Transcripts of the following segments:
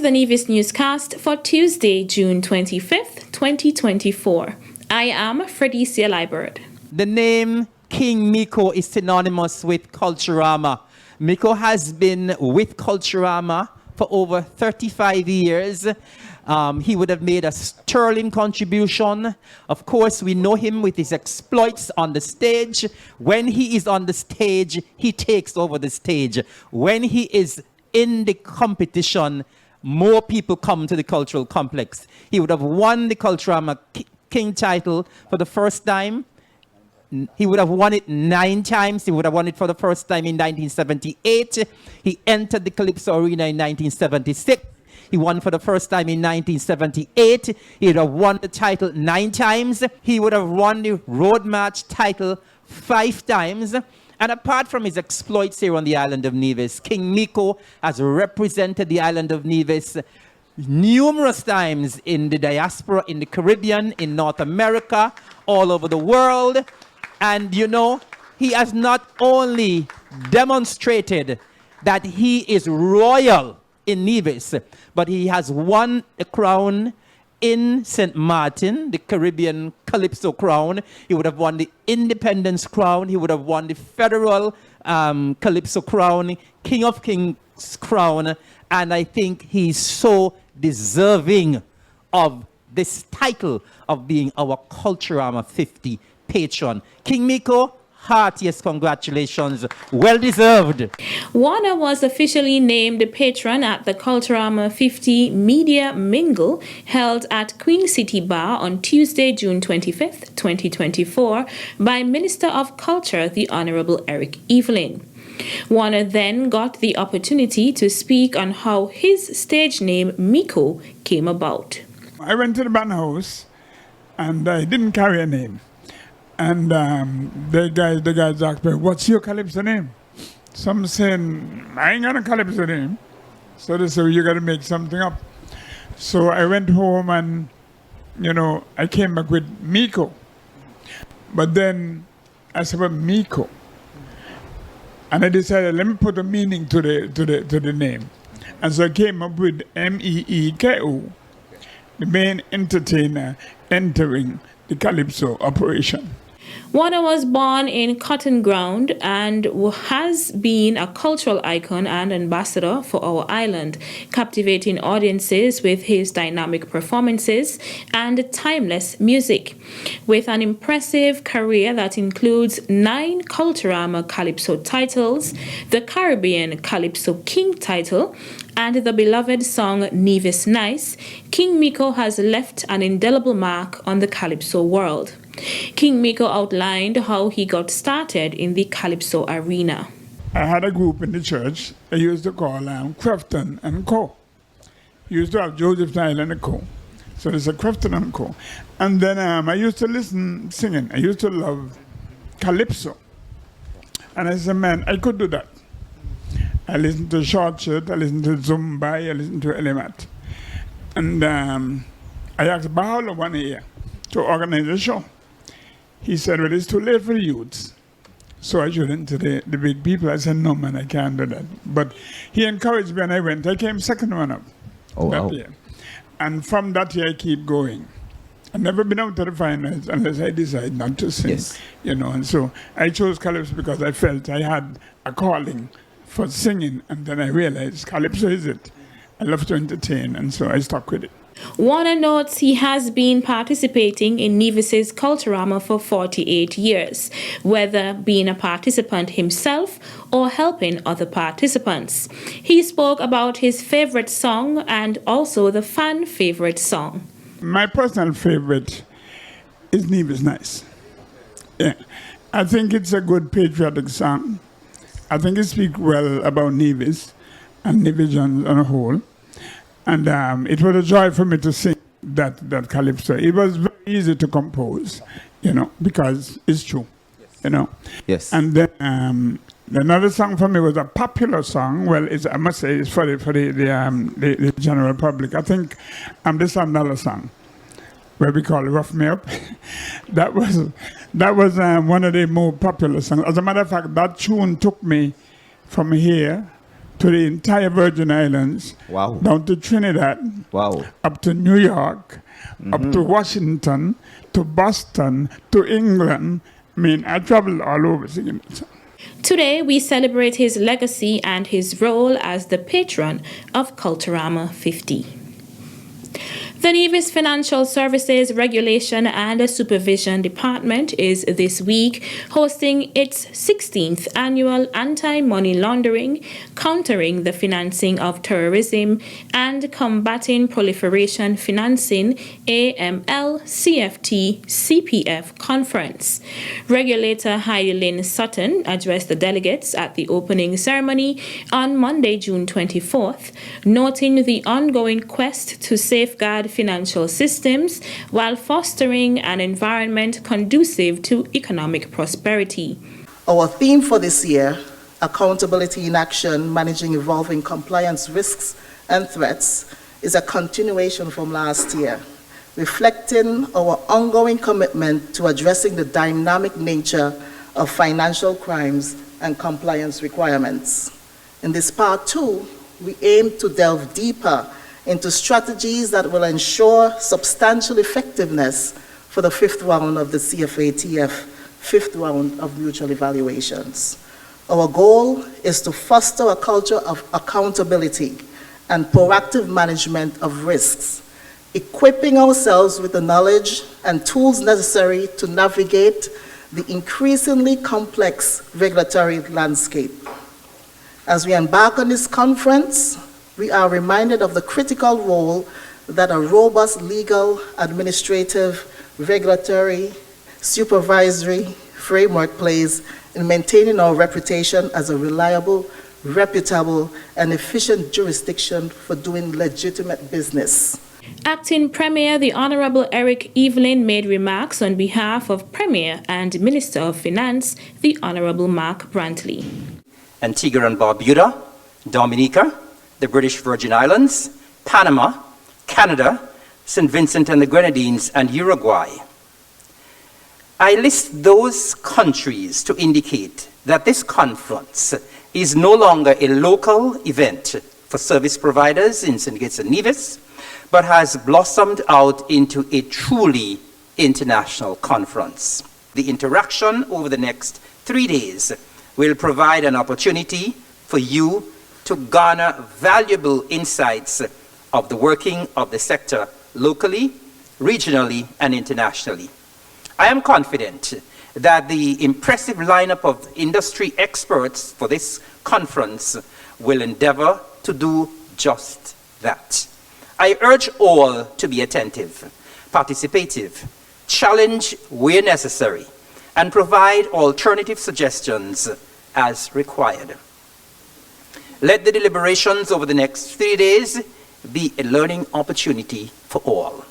to the Nevis newscast for Tuesday, June 25th, 2024. I am Fredicia Liebert. The name King Meeko is synonymous with Culturama. Meeko has been with Culturama for over 35 years. He would have made a sterling contribution. Of course, we know him with his exploits on the stage. When he is on the stage, he takes over the stage. When he is in the competition, more people come to the cultural complex. He would have won the Culturama King title for the first time. He would have won it 9 times. He would have won it for the first time in 1978. He entered the Calypso Arena in 1976. He won for the first time in 1978. He would have won the title 9 times. He would have won the Road March title 5 times. And apart from his exploits here on the island of Nevis, King Meeko has represented the island of Nevis numerous times in the diaspora, in the Caribbean, in North America, all over the world. And you know, he has not only demonstrated that he is royal in Nevis, but he has won a crown in St. Martin, the Caribbean Calypso crown. He would have won the Independence crown. He would have won the Federal Calypso crown, King of Kings crown. And I think he's so deserving of this title of being our Culturama 50 patron. King Meeko, heartiest congratulations. Well deserved. Warner was officially named the patron at the Culturama 50 Media Mingle held at Queen City Bar on Tuesday, June 25th, 2024 by Minister of Culture, the Honorable Eric Elphlin. Warner then got the opportunity to speak on how his stage name Meeko came about. I went to the band house and I didn't carry a name. And the guys asked me, what's your Calypso name? So I'm saying, I ain't got a Calypso name. So they said, well, you got to make something up. So I went home and, you know, I came back with Meeko. But then I said, well, Meeko. And I decided, let me put a meaning to the name. And so I came up with Meeko, the main entertainer entering the Calypso operation. Warner was born in Cotton Ground and has been a cultural icon and ambassador for our island, captivating audiences with his dynamic performances and timeless music. With an impressive career that includes 9 Culturama Calypso titles, the Caribbean Calypso King title, and the beloved song Nevis Nice, King Meeko has left an indelible mark on the Calypso world. King Meeko outlined how he got started in the Calypso arena. I had a group in the church I used to call Crafton and Co. Used to have Joseph Island and Co. So there's a Crafton and Co. And then I used to listen singing. I used to love Calypso. And I said, man, I could do that. I listened to Short Shirt, I listened to Zumba, I listened to Elemat. And I asked Bahalo one year to organize a show. He said, well, it's too late for the youths. So I showed it to the big people. I said, no, man, I can't do that. But he encouraged me and I went. I came second one up that year. And from that year, I keep going. I've never been out to the finals unless I decide not to sing. Yes. You know, and so I chose Calypso because I felt I had a calling for singing. And then I realized Calypso is it. I love to entertain, and so I stuck with it. Warner notes he has been participating in Nevis's Culturama for 48 years, whether being a participant himself or helping other participants. He spoke about his favorite song and also the fan favorite song. My personal favorite is Nevis Nice. Yeah. I think it's a good patriotic song. I think it speaks well about Nevis and Nevisians on a whole. And it was a joy for me to sing that Calypso. It was very easy to compose, you know, because it's true, you know. Yes. And then another song for me was a popular song. Well, I must say it's for the general public. I think the $1 song, where we call it Rough Me Up. that was one of the more popular songs. As a matter of fact, that tune took me from here to the entire Virgin Islands, Wow. down to Trinidad, Wow. up to New York, up to Washington, to Boston, to England. I mean, I traveled all over singing. Today, we celebrate his legacy and his role as the patron of Culturama 50. The Nevis Financial Services Regulation and Supervision Department is this week hosting its 16th annual Anti-Money Laundering, Countering the Financing of Terrorism and Combating Proliferation Financing AML-CFT-CPF Conference. Regulator Heidi Sutton addressed the delegates at the opening ceremony on Monday, June 24th, noting the ongoing quest to safeguard financial systems while fostering an environment conducive to economic prosperity. Our theme for this year, Accountability in Action, Managing Evolving Compliance Risks and Threats, is a continuation from last year, reflecting our ongoing commitment to addressing the dynamic nature of financial crimes and compliance requirements. In this part 2, we aim to delve deeper into strategies that will ensure substantial effectiveness for the 5th round of the CFATF 5th round of mutual evaluations. Our goal is to foster a culture of accountability and proactive management of risks, equipping ourselves with the knowledge and tools necessary to navigate the increasingly complex regulatory landscape. As we embark on this conference, we are reminded of the critical role that a robust legal, administrative, regulatory, supervisory framework plays in maintaining our reputation as a reliable, reputable, and efficient jurisdiction for doing legitimate business. Acting Premier, the Honorable Eric Elphlin, made remarks on behalf of Premier and Minister of Finance, the Honorable Mark Brantley. Antigua and Barbuda, Dominica, the British Virgin Islands, Panama, Canada, St. Vincent and the Grenadines, and Uruguay. I list those countries to indicate that this conference is no longer a local event for service providers in St. Kitts and Nevis, but has blossomed out into a truly international conference. The interaction over the next 3 days will provide an opportunity for you to garner valuable insights of the working of the sector locally, regionally, and internationally. I am confident that the impressive lineup of industry experts for this conference will endeavor to do just that. I urge all to be attentive, participative, challenge where necessary, and provide alternative suggestions as required. Let the deliberations over the next 3 days be a learning opportunity for all.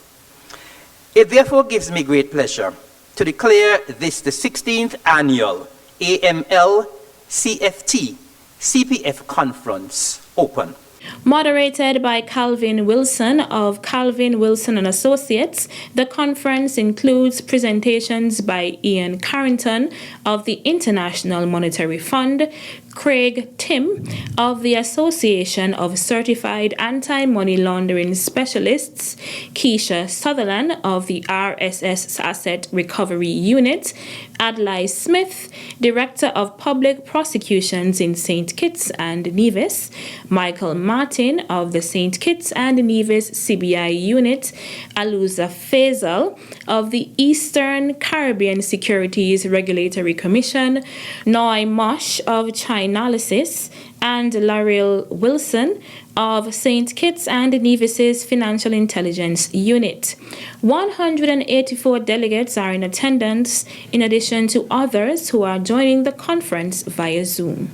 It therefore gives me great pleasure to declare this the 16th annual AML CFT CPF conference open. Moderated by Calvin Wilson of Calvin Wilson and Associates, the conference includes presentations by Ian Carrington of the International Monetary Fund, Craig Tim of the Association of Certified Anti-Money Laundering Specialists, Keisha Sutherland of the RSS Asset Recovery Unit, Adlai Smith, Director of Public Prosecutions in St. Kitts and Nevis, Michael Martin of the St. Kitts and Nevis CBI Unit, Aluza Faisal of the Eastern Caribbean Securities Regulatory Commission, Noi Mosh of Chinalysis, and Laurel Wilson of St. Kitts and Nevis's Financial Intelligence Unit. 184 delegates are in attendance, in addition to others who are joining the conference via Zoom.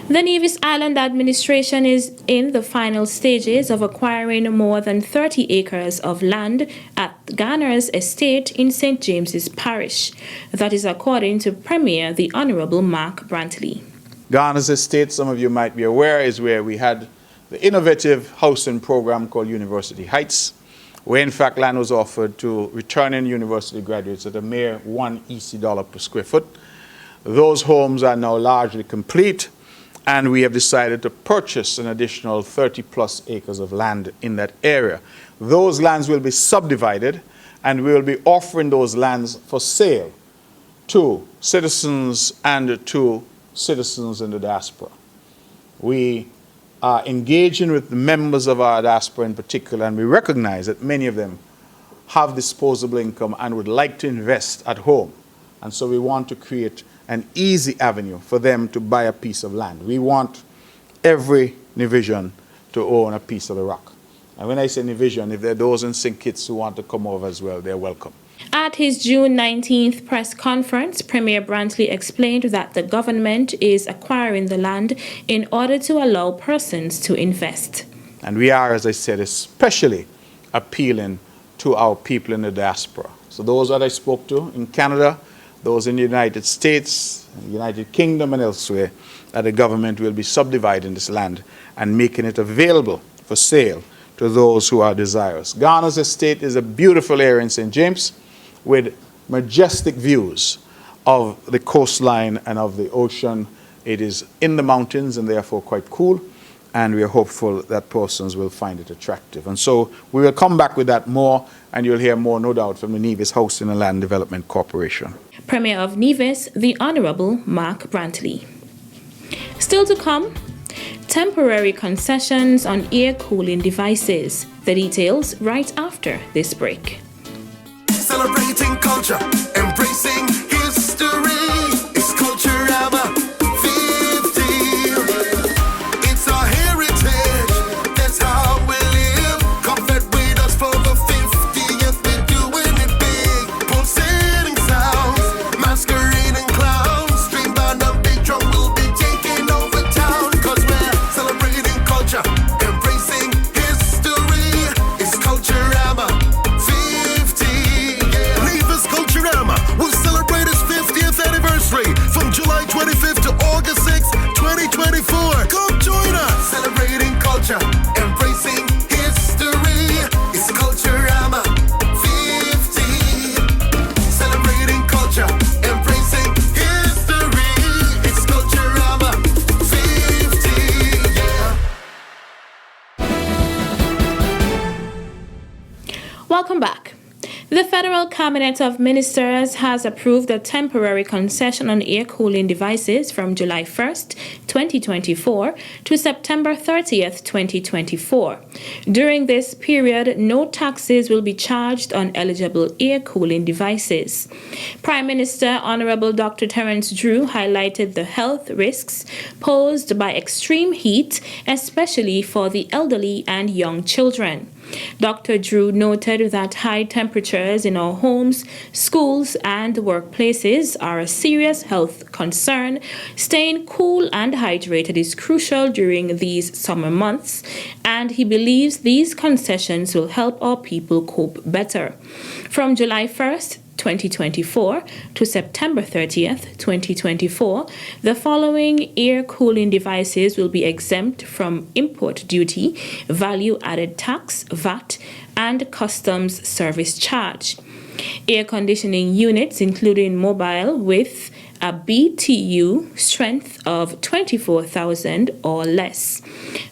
The Nevis Island Administration is in the final stages of acquiring more than 30 acres of land at Garner's estate in St. James's Parish. That is according to Premier the Honorable Mark Brantley. Garner's estate, some of you might be aware, is where we had the innovative housing program called University Heights, where in fact land was offered to returning university graduates at a mere $1 EC per square foot. Those homes are now largely complete, and we have decided to purchase an additional 30+ acres of land in that area. Those lands will be subdivided, and we will be offering those lands for sale to citizens and to citizens in the diaspora. We are engaging with the members of our diaspora in particular, and we recognize that many of them have disposable income and would like to invest at home. And so we want to create an easy avenue for them to buy a piece of land. We want every Nevisian to own a piece of the rock. And when I say Nevisian, if there are those in St. Kitts who want to come over as well, they're welcome. At his June 19th press conference, Premier Brantley explained that the government is acquiring the land in order to allow persons to invest. And we are, as I said, especially appealing to our people in the diaspora. So those that I spoke to in Canada, those in the United States, United Kingdom and elsewhere, that the government will be subdividing this land and making it available for sale to those who are desirous. Ghana's estate is a beautiful area in St. James with majestic views of the coastline and of the ocean. It is in the mountains and therefore quite cool, and we are hopeful that persons will find it attractive. And so we will come back with that more, and you'll hear more, no doubt, from the Nevis Housing and Land Development Corporation. Premier of Nevis, the Honourable Mark Brantley. Still to come, temporary concessions on air cooling devices. The details right after this break. Celebrating culture, embracing history. It's Culturama 50. It's our heritage, that's how we live. Come fed with us for the 50th, we're doing it big. Pulsating sounds, masquerading clowns. Streamed on a big drum, we'll be taking over town. Cause we're celebrating culture, embracing history. It's Culturama 50. Culturama will celebrate its 50th anniversary from July 25th to August 6th, 2024. Come join us. Celebrating culture, embracing history. It's Culturama 50. Celebrating culture, embracing history. It's Culturama 50. Yeah. Welcome back. The Federal Cabinet of Ministers has approved a temporary concession on air cooling devices from July 1st, 2024 to September 30th, 2024. During this period, no taxes will be charged on eligible air cooling devices. Prime Minister Honorable Dr. Terence Drew highlighted the health risks posed by extreme heat, especially for the elderly and young children. Dr. Drew noted that high temperatures in our homes, schools, and workplaces are a serious health concern. Staying cool and hydrated is crucial during these summer months, and he believes these concessions will help our people cope better. From July 1st, 2024 to September 30th, 2024, the following air cooling devices will be exempt from import duty, value-added tax, VAT, and customs service charge. Air conditioning units, including mobile, with a BTU strength of 24,000 or less.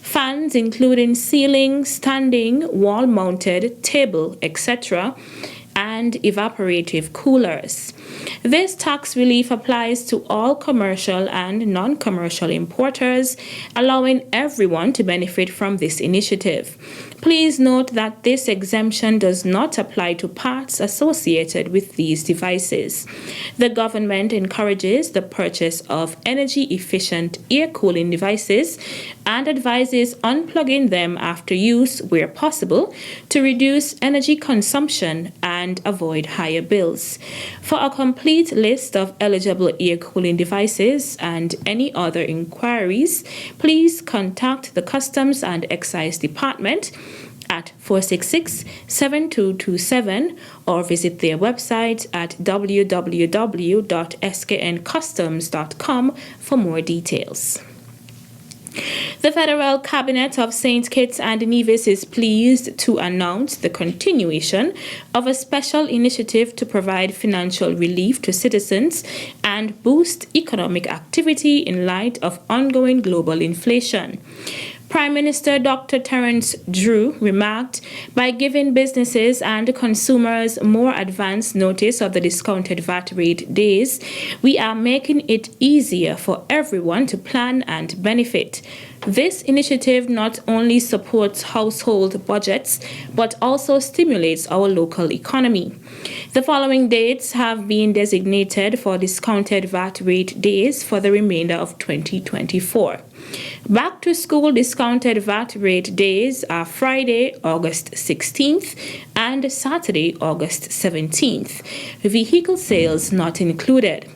Fans, including ceiling, standing, wall-mounted, table, etc., and evaporative coolers. This tax relief applies to all commercial and non-commercial importers, allowing everyone to benefit from this initiative. Please note that this exemption does not apply to parts associated with these devices. The government encourages the purchase of energy-efficient air cooling devices and advises unplugging them after use where possible to reduce energy consumption and avoid higher bills. For a complete list of eligible air cooling devices and any other inquiries, please contact the Customs and Excise Department at 466-7227 or visit their website at www.skncustoms.com for more details. The Federal Cabinet of St. Kitts and Nevis is pleased to announce the continuation of a special initiative to provide financial relief to citizens and boost economic activity in light of ongoing global inflation. Prime Minister Dr. Terence Drew remarked, by giving businesses and consumers more advance notice of the discounted VAT rate days, we are making it easier for everyone to plan and benefit. This initiative not only supports household budgets, but also stimulates our local economy. The following dates have been designated for discounted VAT rate days for the remainder of 2024. Back to school discounted VAT rate days are Friday, August 16th and Saturday, August 17th. Vehicle sales not included.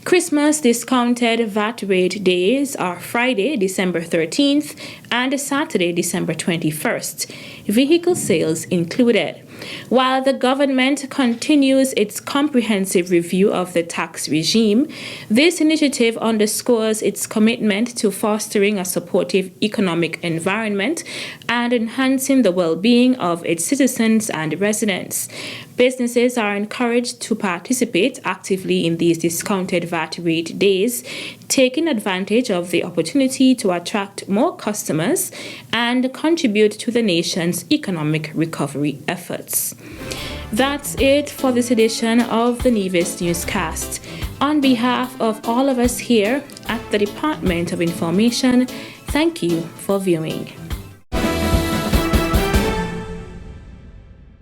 Christmas discounted VAT rate days are Friday, December 13th and Saturday, December 21st. Vehicle sales included. While the government continues its comprehensive review of the tax regime, this initiative underscores its commitment to fostering a supportive economic environment and enhancing the well-being of its citizens and residents. Businesses are encouraged to participate actively in these discounted VAT rate days, taking advantage of the opportunity to attract more customers and contribute to the nation's economic recovery efforts. That's it for this edition of the Nevis Newscast. On behalf of all of us here at the Department of Information, thank you for viewing.